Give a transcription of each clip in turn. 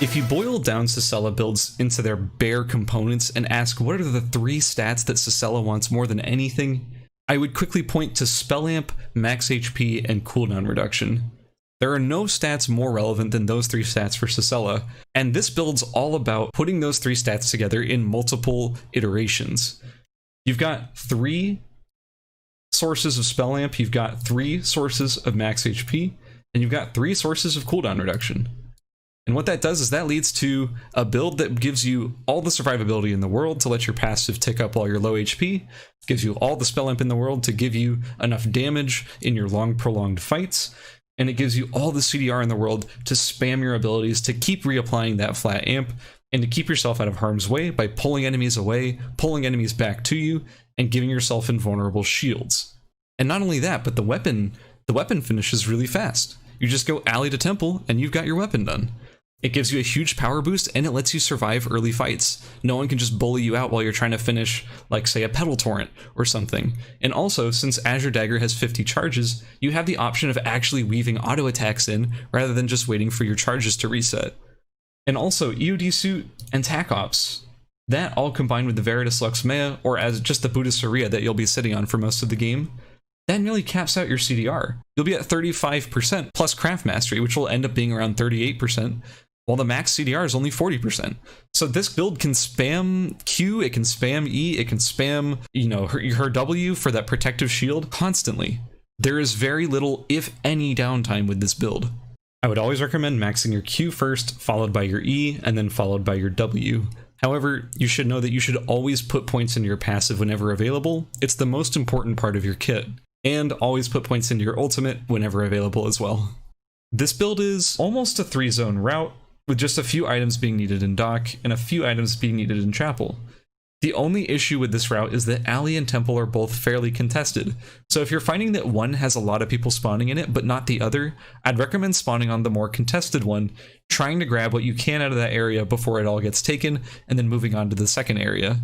If you boil down Sissela builds into their bare components and ask what are the 3 stats that Sissela wants more than anything, I would quickly point to spell amp, max HP, and cooldown reduction. There are no stats more relevant than those 3 stats for Sissela, and this build's all about putting those 3 stats together in multiple iterations. You've got 3 sources of spell amp, you've got 3 sources of max HP, and you've got 3 sources of cooldown reduction. And what that does is that leads to a build that gives you all the survivability in the world to let your passive tick up while you're low HP, gives you all the spell amp in the world to give you enough damage in your long prolonged fights, and it gives you all the CDR in the world to spam your abilities to keep reapplying that flat amp and to keep yourself out of harm's way by pulling enemies away, pulling enemies back to you, and giving yourself invulnerable shields. And not only that, but the weapon finishes really fast. You just go alley to temple and you've got your weapon done. It gives you a huge power boost and it lets you survive early fights. No one can just bully you out while you're trying to finish, like say a pedal torrent or something. And also, since Azure Dagger has 50 charges, you have the option of actually weaving auto attacks in rather than just waiting for your charges to reset. And also, EOD Suit and Tac Ops. That all combined with the Veritas Lux Mea, or as just the Buddha Surya that you'll be sitting on for most of the game, that nearly caps out your CDR. You'll be at 35% plus Craft Mastery, which will end up being around 38%. While the max CDR is only 40%. So this build can spam Q, it can spam E, it can spam, her W for that protective shield constantly. There is very little, if any, downtime with this build. I would always recommend maxing your Q first, followed by your E, and then followed by your W. However, you should know that you should always put points into your passive whenever available. It's the most important part of your kit. And always put points into your ultimate whenever available as well. This build is almost a 3-zone route, with just a few items being needed in dock and a few items being needed in chapel. The only issue with this route is that alley and temple are both fairly contested, so if you're finding that one has a lot of people spawning in it but not the other, I'd recommend spawning on the more contested one, trying to grab what you can out of that area before it all gets taken, and then moving on to the second area.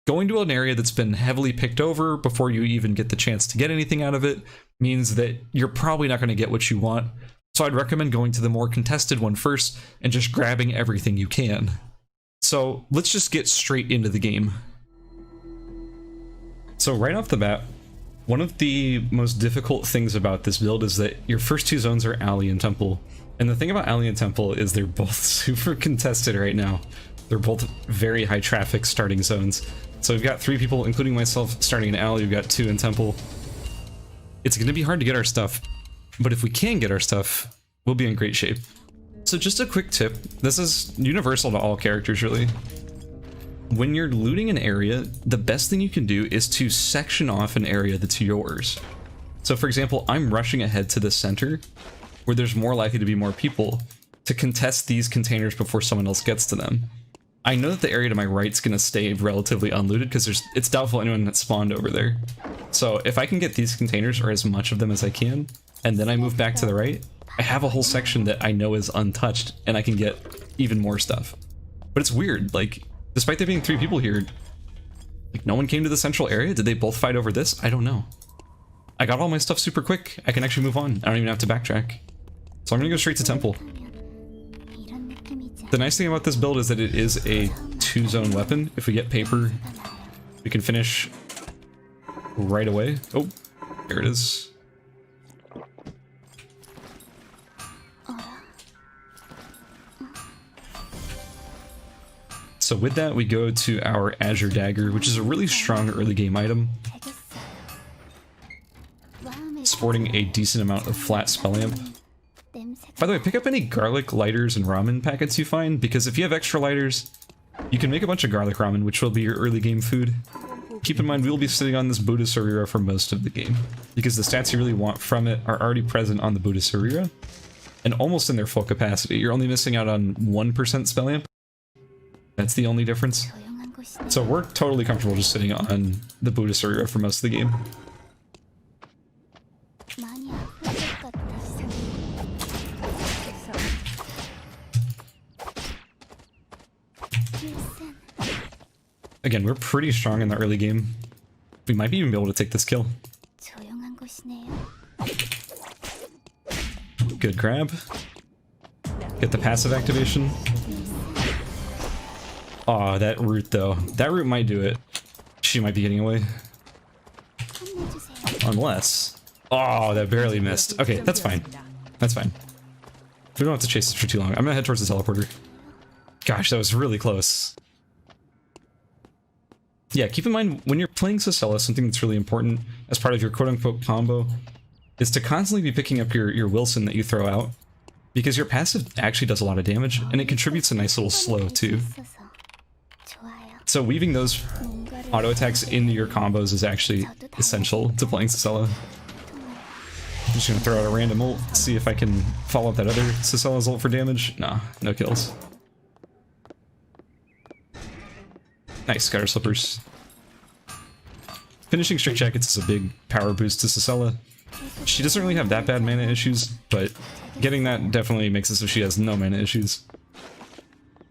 Going to an area that's been heavily picked over before you even get the chance to get anything out of it means that you're probably not going to get what you want. So I'd recommend going to the more contested one first and just grabbing everything you can. So let's just get straight into the game. So right off the bat, one of the most difficult things about this build is that your first 2 zones are alley and temple. And the thing about alley and temple is they're both super contested right now. They're both very high traffic starting zones. So we've got 3 people, including myself, starting in alley. We've got 2 in temple. It's going to be hard to get our stuff. But if we can get our stuff, we'll be in great shape. So just a quick tip, this is universal to all characters really. When you're looting an area, the best thing you can do is to section off an area that's yours. So for example, I'm rushing ahead to the center, where there's more likely to be more people, to contest these containers before someone else gets to them. I know that the area to my right is going to stay relatively unlooted because it's doubtful anyone that spawned over there. So if I can get these containers, or as much of them as I can, and then I move back to the right, I have a whole section that I know is untouched, and I can get even more stuff. But it's weird, like, despite there being 3 people here, like, no one came to the central area? Did they both fight over this? I don't know. I got all my stuff super quick. I can actually move on. I don't even have to backtrack. So I'm gonna go straight to temple. The nice thing about this build is that it is a 2-zone weapon. If we get paper, we can finish right away. Oh, there it is. So with that, we go to our Azure Dagger, which is a really strong early game item, sporting a decent amount of flat spell amp. By the way, pick up any garlic lighters and ramen packets you find, because if you have extra lighters, you can make a bunch of garlic ramen, which will be your early game food. Keep in mind, we will be sitting on this Buddha Surya for most of the game, because the stats you really want from it are already present on the Buddha Surya, and almost in their full capacity. You're only missing out on 1% spell amp. That's the only difference. So we're totally comfortable just sitting on the Buddha Surya for most of the game. Again, we're pretty strong in the early game. We might even be able to take this kill. Good grab. Get the passive activation. Aw, that route though. That route might do it. She might be getting away. Unless... Oh, that barely missed. Okay, that's fine. That's fine. We don't have to chase this for too long. I'm gonna head towards the teleporter. Gosh, that was really close. Yeah, keep in mind, when you're playing Sissela, something that's really important as part of your quote-unquote combo is to constantly be picking up your Wilson that you throw out, because your passive actually does a lot of damage, and it contributes a nice little slow, too. So weaving those auto attacks into your combos is actually essential to playing Sissela. I'm just gonna throw out a random ult, see if I can follow up that other Sissela's ult for damage. Nah, no kills. Nice, got our slippers. Finishing Strict Jackets is a big power boost to Sissela. She doesn't really have that bad mana issues, but getting that definitely makes it so she has no mana issues.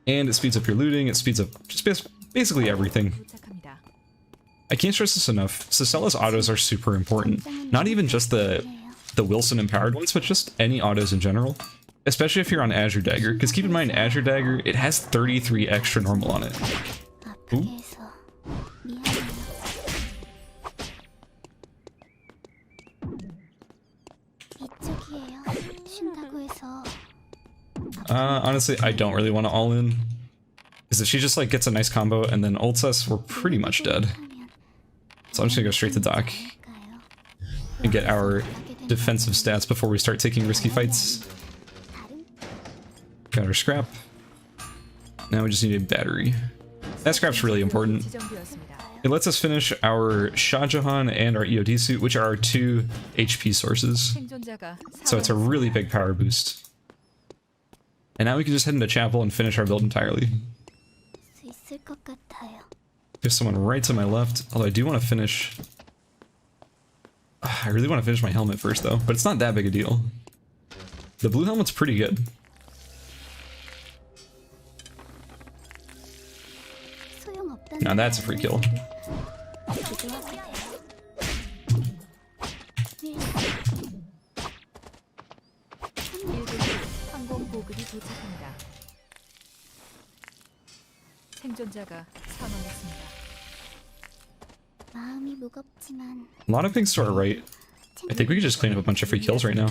And it speeds up your looting, it speeds up just basically everything. I can't stress this enough, Sissela's autos are super important. Not even just the Wilson empowered ones, but just any autos in general. Especially if you're on Azure Dagger, because keep in mind Azure Dagger, it has 33 extra normal on it. Ooh. Honestly, I don't really want to all in. Because if she just like gets a nice combo and then ults us, we're pretty much dead. So I'm just gonna go straight to dock and get our defensive stats before we start taking risky fights. Got our scrap. Now we just need a battery. That scrap's really important. It lets us finish our Shah Jahan and our EOD suit, which are our 2 HP sources. So it's a really big power boost. And now we can just head into chapel and finish our build entirely. There's someone right to my left, although I do want to finish... I really want to finish my helmet first though, but it's not that big a deal. The blue helmet's pretty good. Now that's a free kill. A lot of things to our right. I think we could just clean up a bunch of free kills right now.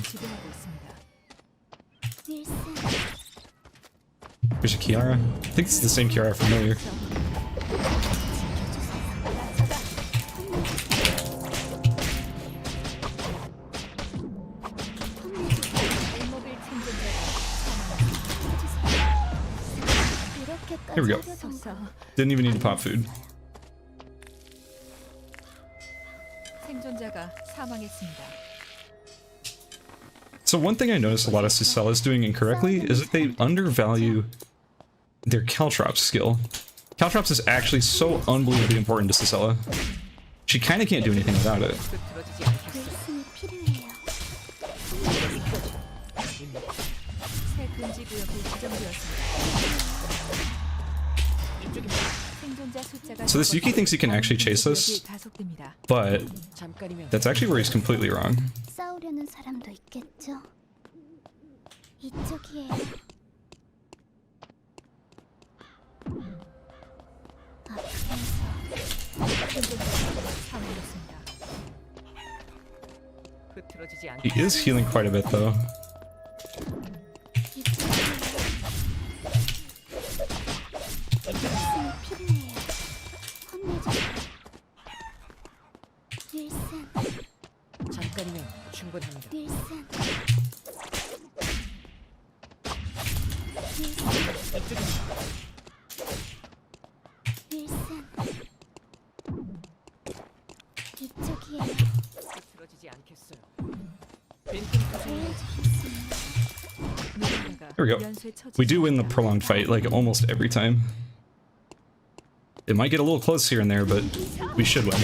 There's a Kiara. I think it's the same Kiara from earlier. Here we go. Didn't even need to pop food. So one thing I noticed a lot of Sissela's doing incorrectly is that they undervalue their Caltrops skill. Caltrops is actually so unbelievably important to Sissela. She kind of can't do anything without it. So this Yuki thinks he can actually chase us, but that's actually where he's completely wrong. He is healing quite a bit though. There we go. We do win the prolonged fight, like, almost every time. It might get a little close here and there, but we should win.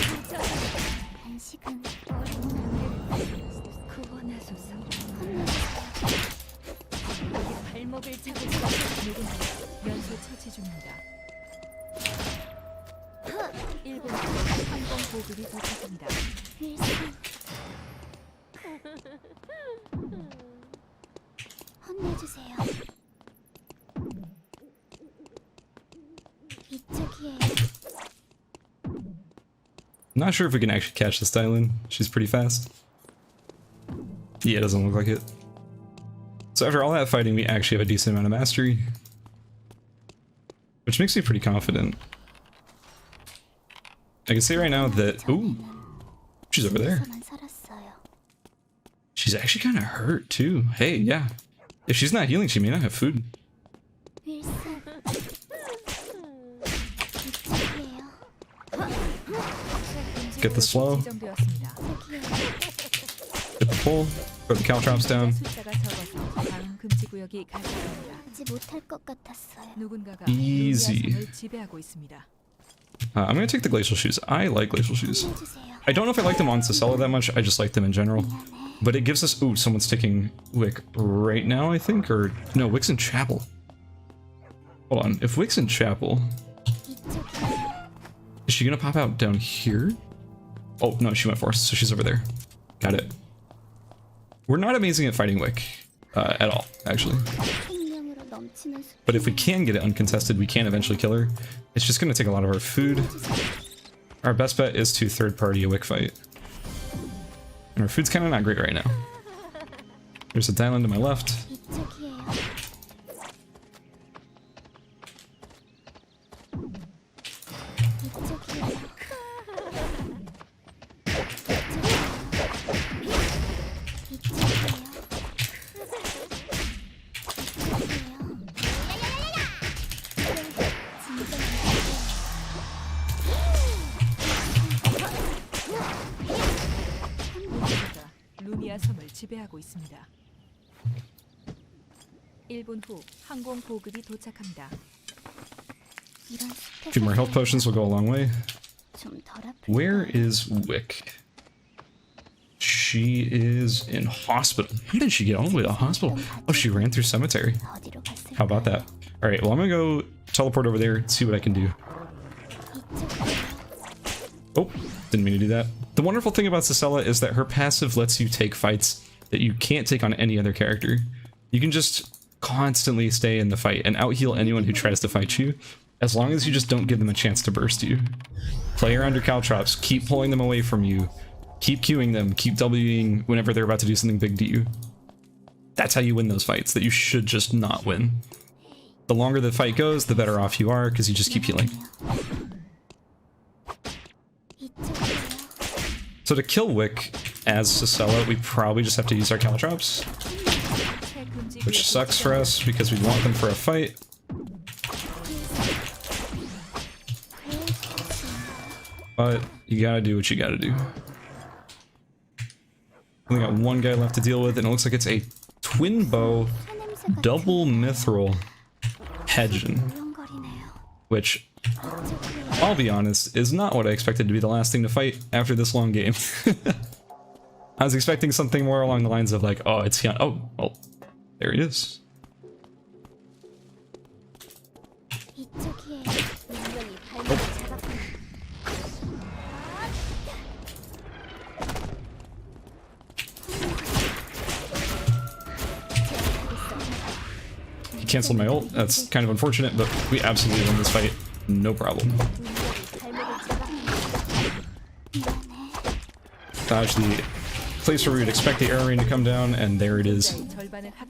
Not sure if we can actually catch this Dylan. She's pretty fast. Yeah, it doesn't look like it. So after all that fighting, we actually have a decent amount of mastery, which makes me pretty confident. I can say right now that, ooh, she's over there. She's actually kind of hurt too. Hey, yeah. If she's not healing, she may not have food. Get the slow. Get the pull. Put the caltrops down. Easy. I'm gonna take the glacial shoes. I like glacial shoes. I don't know if I like them on Sissela that much. I just like them in general. But it gives us... Ooh, someone's taking Wick right now, I think? Or... No, Wick's in Chapel. Hold on. If Wick's in Chapel... Is she gonna pop out down here? Oh, no, she went forest, so she's over there. Got it. We're not amazing at fighting Wick. At all, actually. But if we can get it uncontested, we can eventually kill her. It's just gonna take a lot of our food. Our best bet is to third-party a Wick fight. And our food's kind of not great right now. There's a Dylan to my left. 지배하고 있습니다. 1분 후 항공 보급이 도착합니다. Two more health potions will go a long way. Where is Wick? She is in hospital. How did she get all the way to hospital? Oh, she ran through cemetery. How about that? Alright, well, I'm gonna go teleport over there and see what I can do. Oh, didn't mean to do that. The wonderful thing about Sissela is that her passive lets you take fights that you can't take on any other character. You can just constantly stay in the fight and out-heal anyone who tries to fight you, as long as you just don't give them a chance to burst you. Play around your caltrops, keep pulling them away from you, keep queuing them, keep Wing whenever they're about to do something big to you. That's how you win those fights that you should just not win. The longer the fight goes, the better off you are, because you just keep healing. So to kill Wick as Sissela, we probably just have to use our caltrops, which sucks for us because we want them for a fight. But you gotta do what you gotta do. Only got one guy left to deal with, and it looks like it's a twin bow, double mithril Hedgen, which, I'll be honest, is not what I expected to be the last thing to fight after this long game. I was expecting something more along the lines of like, oh, it's Hyun. Oh, well, there he is. Oh. He canceled my ult. That's kind of unfortunate, but we absolutely win this fight. No problem. Dodge the place where we would expect the arrow rain to come down, and there it is.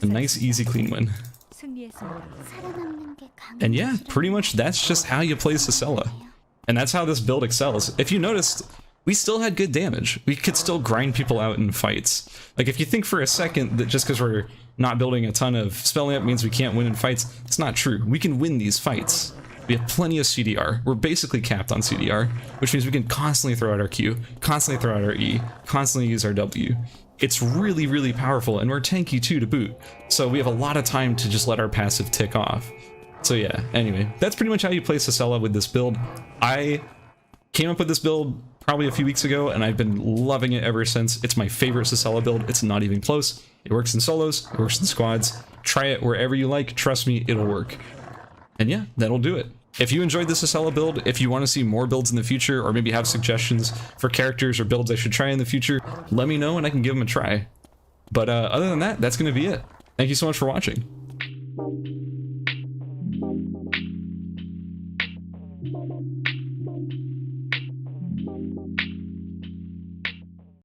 A nice, easy, clean win. And yeah, pretty much that's just how you play Sissela. And that's how this build excels. If you noticed, we still had good damage. We could still grind people out in fights. Like, if you think for a second that just because we're not building a ton of spell amp means we can't win in fights, it's not true. We can win these fights. We have plenty of CDR. We're basically capped on CDR, which means we can constantly throw out our Q, constantly throw out our E, constantly use our W. It's really, really powerful, and we're tanky too to boot. So we have a lot of time to just let our passive tick off. So yeah, anyway, that's pretty much how you play Sissela with this build. I came up with this build probably a few weeks ago, and I've been loving it ever since. It's my favorite Sissela build. It's not even close. It works in solos, it works in squads. Try it wherever you like. Trust me, it'll work. And yeah, that'll do it. If you enjoyed this Sissela build, if you want to see more builds in the future, or maybe have suggestions for characters or builds I should try in the future, let me know and I can give them a try. But other than that, that's going to be it. Thank you so much for watching.